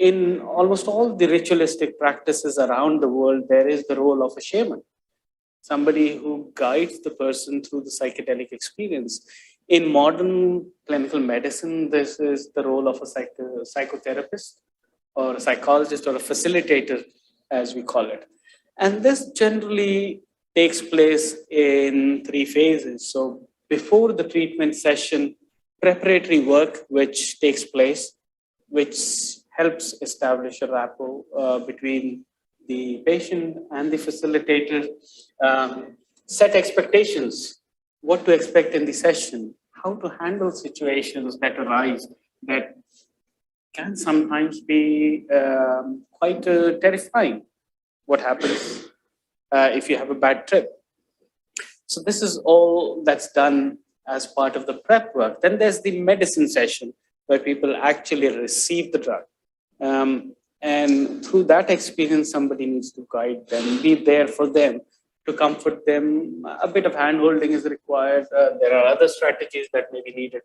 In almost all the ritualistic practices around the world, there is the role of a shaman, somebody who guides the person through the psychedelic experience. In modern clinical medicine, this is the role of a psychotherapist or a psychologist or a facilitator, as we call it. And this generally takes place in 3 phases. So before the treatment session, preparatory work which takes place, which helps establish a rapport between the patient and the facilitator, set expectations, what to expect in the session, how to handle situations that arise that can sometimes be quite terrifying. What happens if you have a bad trip? So this is all that's done as part of the prep work. Then there's the medicine session where people actually receive the drug. And through that experience, somebody needs to guide them, be there for them, to comfort them. A bit of hand-holding is required. There are other strategies that may be needed.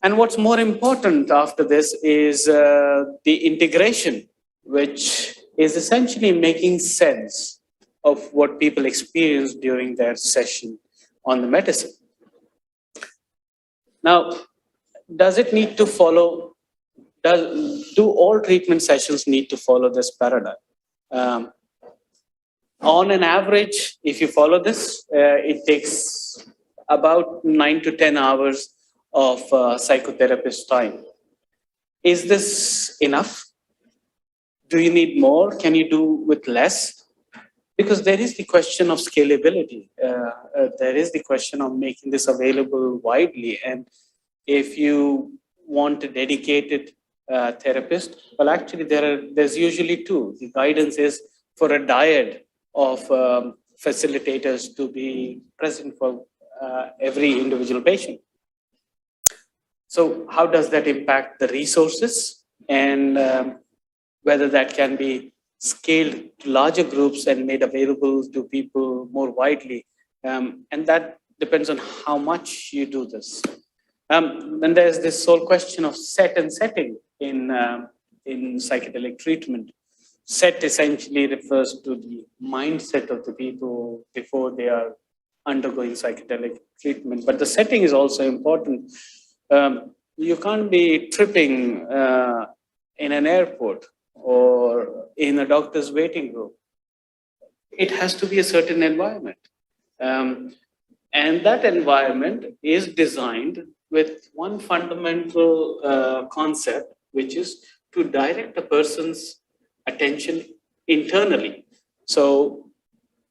And what's more important after this is the integration, which is essentially making sense of what people experience during their session on the medicine. Now, does it need to follow, do all treatment sessions need to follow this paradigm? On an average, if you follow this, it takes about 9 to 10 hours of psychotherapist time. Is this enough? Do you need more? Can you do with less? Because there is the question of scalability. There is the question of making this available widely. And if you want a dedicated therapist, well, actually, there's usually 2. The guidance is for a dyad of facilitators to be present for every individual patient. So how does that impact the resources, and whether that can be scaled to larger groups and made available to people more widely? And that depends on how much you do this. Then there's this whole question of set and setting in psychedelic treatment. Set essentially refers to the mindset of the people before they are undergoing psychedelic treatment. But the setting is also important. You can't be tripping in an airport or in a doctor's waiting room. It has to be a certain environment. And that environment is designed with one fundamental concept, which is to direct a person's attention internally. So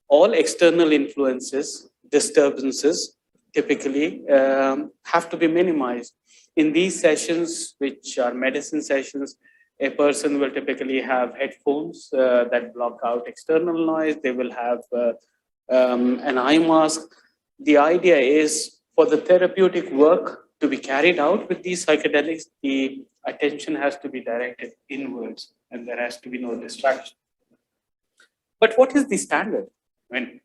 all external influences, disturbances, typically have to be minimized. In these sessions, which are medicine sessions, a person will typically have headphones that block out external noise. They will have an eye mask. The idea is for the therapeutic work to be carried out with these psychedelics, the attention has to be directed inwards and there has to be no distraction. But what is the standard? When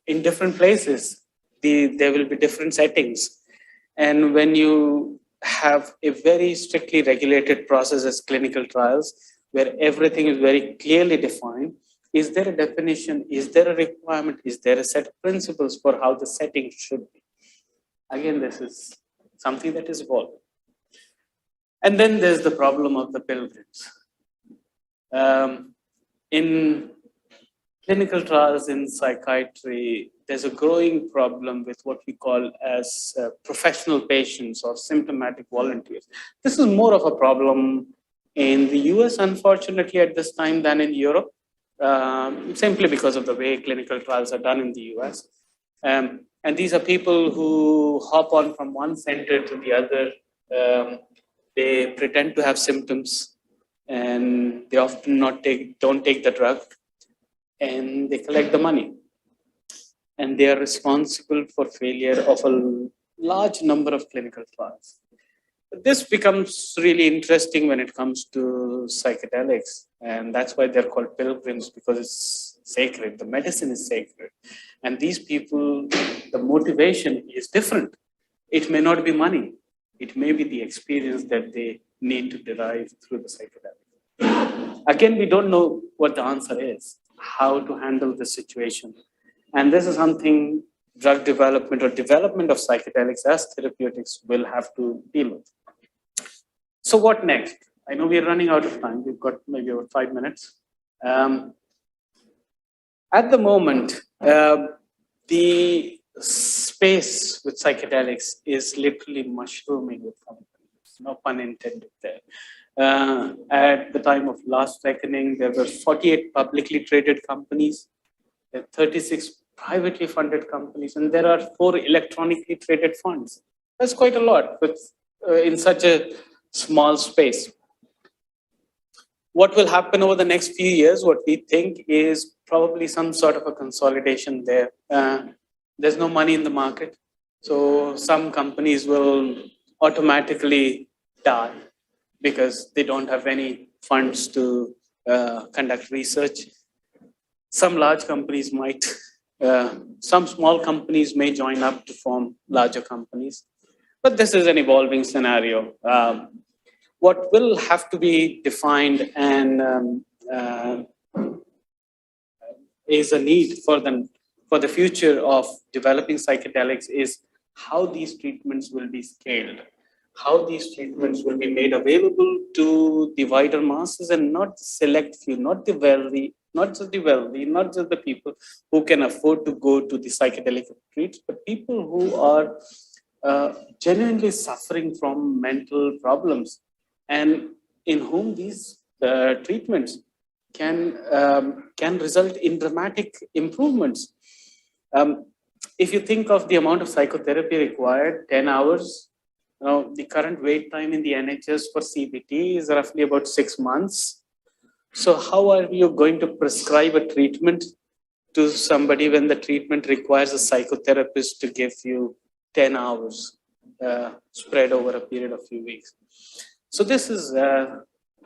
in different places, there will be different settings. And when you have a very strictly regulated process as clinical trials, where everything is very clearly defined, is there a definition? Is there a requirement? Is there a set of principles for how the setting should be? Again, this is something that is evolving. And then there's the problem of the pilgrims. In clinical trials in psychiatry, there's a growing problem with what we call as professional patients or symptomatic volunteers. This is more of a problem in the US, unfortunately, at this time than in Europe, simply because of the way clinical trials are done in the US. And these are people who hop on from one center to the other. They pretend to have symptoms and they often don't take the drug, and they collect the money. And they are responsible for failure of a large number of clinical trials. This becomes really interesting when it comes to psychedelics, and that's why they're called pilgrims, because it's sacred. The medicine is sacred, and these people, the motivation is different. It may not be money; it may be the experience that they need to derive through the psychedelic. Again, we don't know what the answer is, how to handle the situation, and this is something drug development or development of psychedelics as therapeutics will have to deal with. So what next? I know we're running out of time. We've got maybe about 5 minutes. At the moment, the space with psychedelics is literally mushrooming with companies, no pun intended there. At the time of last reckoning, there were 48 publicly traded companies, there are 36 privately funded companies, and there are 4 electronically traded funds. That's quite a lot in such a small space. What will happen over the next few years, what we think is probably some sort of a consolidation there. There's no money in the market, so some companies will automatically die because they don't have any funds to conduct research. Some large companies might, some small companies may join up to form larger companies. But this is an evolving scenario. What will have to be defined and is a need for the future of developing psychedelics is how these treatments will be scaled, how these treatments will be made available to the wider masses and not the select few, not the wealthy, not just the people who can afford to go to the psychedelic retreats, but people who are genuinely suffering from mental problems and in whom these treatments can result in dramatic improvements. If you think of the amount of psychotherapy required, 10 hours, the current wait time in the NHS for CBT is roughly about 6 months. So how are you going to prescribe a treatment to somebody when the treatment requires a psychotherapist to give you 10 hours spread over a period of few weeks? So this is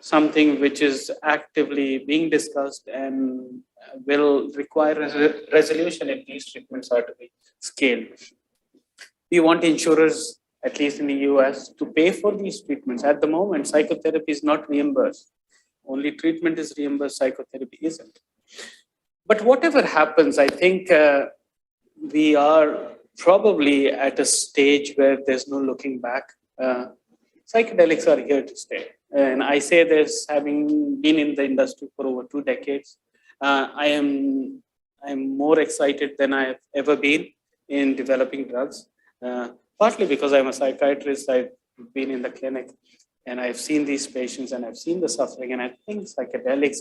something which is actively being discussed and will require a resolution if these treatments are to be scaled. We want insurers, at least in the US, to pay for these treatments. At the moment, psychotherapy is not reimbursed. Only treatment is reimbursed, psychotherapy isn't. But whatever happens, I think we are probably at a stage where there's no looking back. Psychedelics are here to stay. And I say this having been in the industry for over 2 decades. I'm more excited than I've ever been in developing drugs. Partly because I'm a psychiatrist, I've been in the clinic and I've seen these patients and I've seen the suffering. And I think psychedelics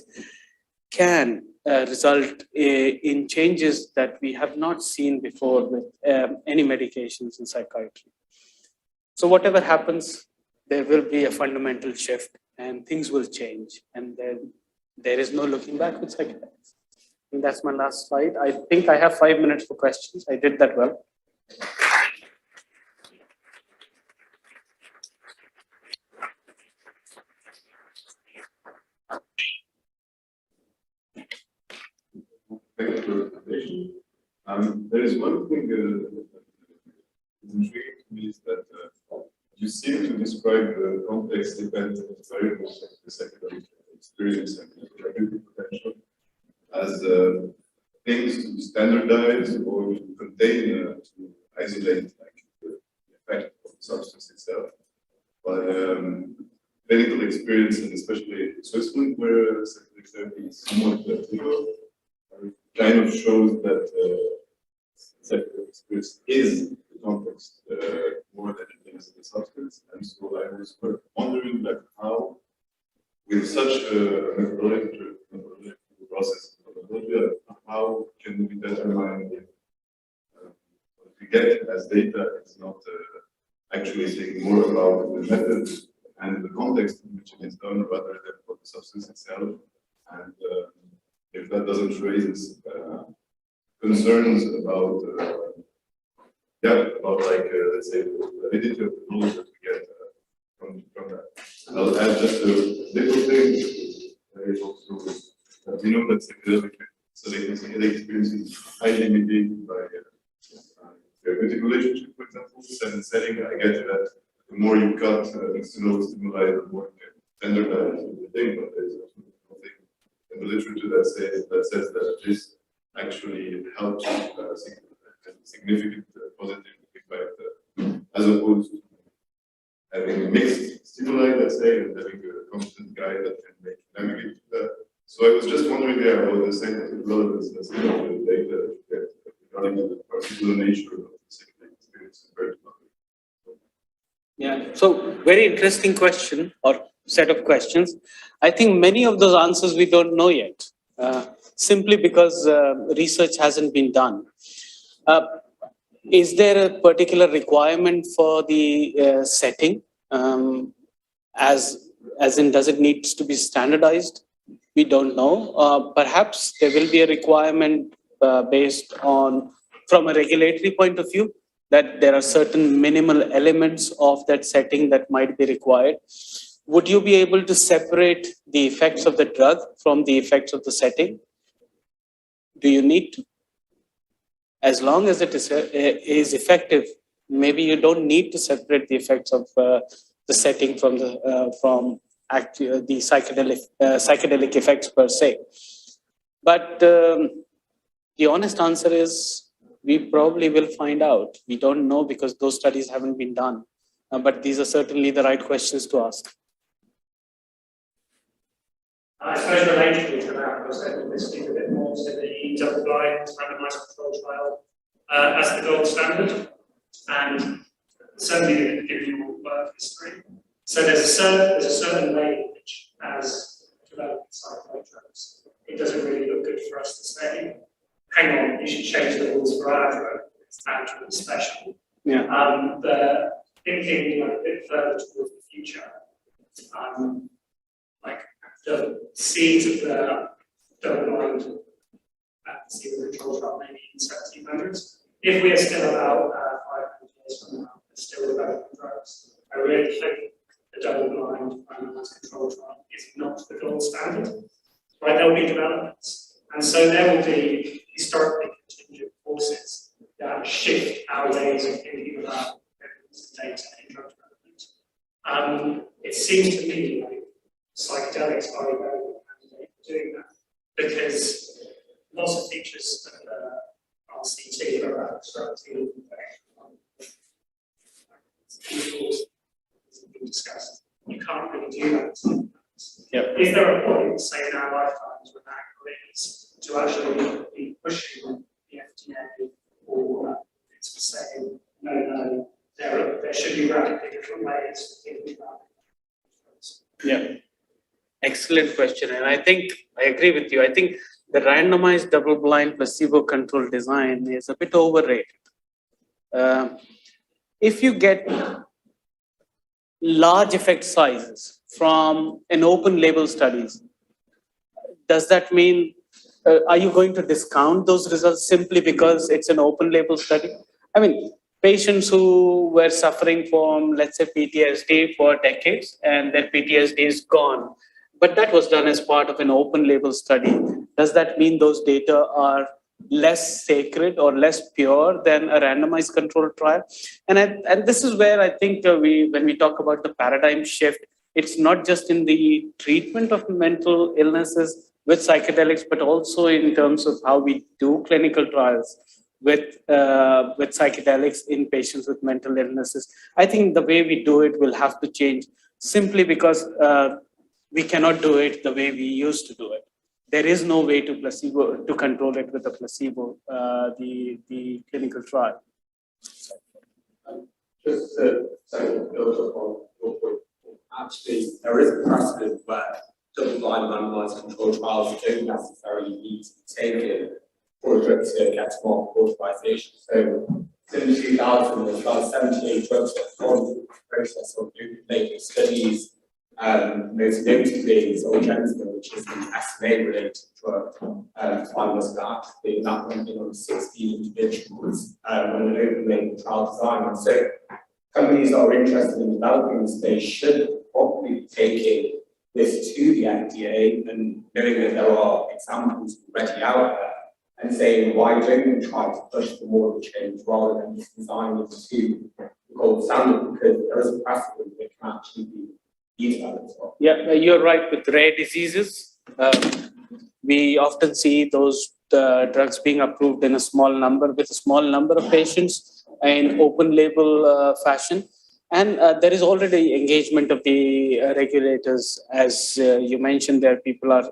can result in changes that we have not seen before with any medications in psychiatry. So whatever happens, there will be a fundamental shift and things will change. And then there is no looking back with psychedelics. And that's my last slide. I think I have 5 minutes for questions. I did that well. Thank you for the presentation. There is one thing that intrigued me is that you seem to describe the complex dependent variables of the psychedelic experience and therapeutic potential as things to standardize or to contain, to isolate like, the effect of the substance itself. But clinical experience, and especially in Switzerland, where psychedelic therapy is somewhat kind of shows that psychedelic experience is the context more than it is the substance. And so I was wondering like how, with such a methodological process, how can we determine if what we get as data is not actually saying more about the method and the context in which it is done rather than for the substance itself? And if that doesn't raise concerns about, about like, let's say, the validity of the knowledge that we get from that. And I'll add just a little thing. There is also, we know that psychedelic experience is highly mediated by therapeutic relationship, for example. And setting, I get that the more you cut external stimuli, the more you can standardize the thing, but there's also nothing in the literature that says that this actually helps significant positive impact as opposed to having a mixed stimuli, let's say, and having a constant guide that can navigate that. So I was just wondering there about the scientific relevance of the data that you get regarding the particular nature of the psychedelic experience compared to others. Yeah, so very interesting question or set of questions. I think many of those answers we don't know yet, simply because research hasn't been done. Is there a particular requirement for the setting? As in, does it need to be standardized? We don't know. Perhaps there will be a requirement based on, from a regulatory point of view, that there are certain minimal elements of that setting that might be required. Would you be able to separate the effects of the drug from the effects of the setting? Do you need to? As long as it is effective, maybe you don't need to separate the effects of the setting from the psychedelic effects per se. But the honest answer is we probably will find out. We don't know because those studies haven't been done. But these are certainly the right questions to ask. I suppose related to that, I was hoping to speak a bit more to the double-blind randomized control trial as the gold standard, and certainly given your work history. So there's a certain way which, as developing psychedelic drugs, it doesn't really look good for us to say, hang on, you should change the rules for our drug, it's actually special. Yeah. The thinking a bit further towards the future, like the seeds of the double-blind placebo control trial maybe in 1700s. If we are still about 500 years from now, and still developing drugs, I really think the double-blind randomized control trial is not the gold standard. Right, there will be developments, and so there will be historically contingent forces that shift our ways of thinking about evidence and data in drug development. It seems to me like psychedelics are a very good candidate for doing that, because lots of features of RCT are about obstructing discussed. You can't really do that. Yep. Is there a point, say in our lifetimes, when that is to actually be pushing the FDA or it's saying no, there should be radically different ways of thinking about it? Yeah. Excellent question. And I think I agree with you. I think the randomized double-blind placebo-controlled design is a bit overrated. If you get large effect sizes from an open label studies, does that mean, are you going to discount those results simply because it's an open label study? I mean, patients who were suffering from, let's say, PTSD for decades and their PTSD is gone, but that was done as part of an open label study. Does that mean those data are less sacred or less pure than a randomized controlled trial? And this is where I think when we talk about the paradigm shift, it's not just in the treatment of mental illnesses with psychedelics, but also in terms of how we do clinical trials with psychedelics in patients with mental illnesses. I think the way we do it will have to change simply because we cannot do it the way we used to do it. there is no way to control it with a placebo, the clinical trial. Just to build up on your point, actually, there is a precedent where double-blind randomized controlled trials don't necessarily need to be taken for a drug to get market authorization. So, since 2000, there's about 78 drugs that have gone through the process of making studies, most notably Zolgensma, which is an SMA-related drug, was actually in that went in on 16 individuals on an open-label trial design. And so, companies that are interested in developing the space should probably be taking this to the FDA and knowing that there are examples already out there and saying, why don't we try to push for more of a change rather than just designing it to the gold standard, because there is a precedent that can actually be developed as well. Yeah, you're right. With rare diseases, we often see those drugs being approved in a small number with a small number of patients in open label fashion. And there is already engagement of the regulators. As you mentioned, there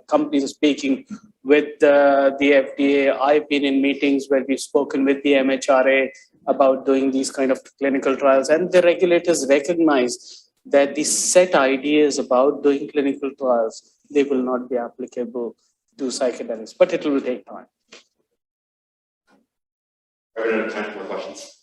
companies are speaking with the FDA. I've been in meetings where we've spoken with the MHRA about doing these kind of clinical trials, and the regulators recognize that the set ideas about doing clinical trials, they will not be applicable to psychedelics, but it will take time. I don't have time for more questions.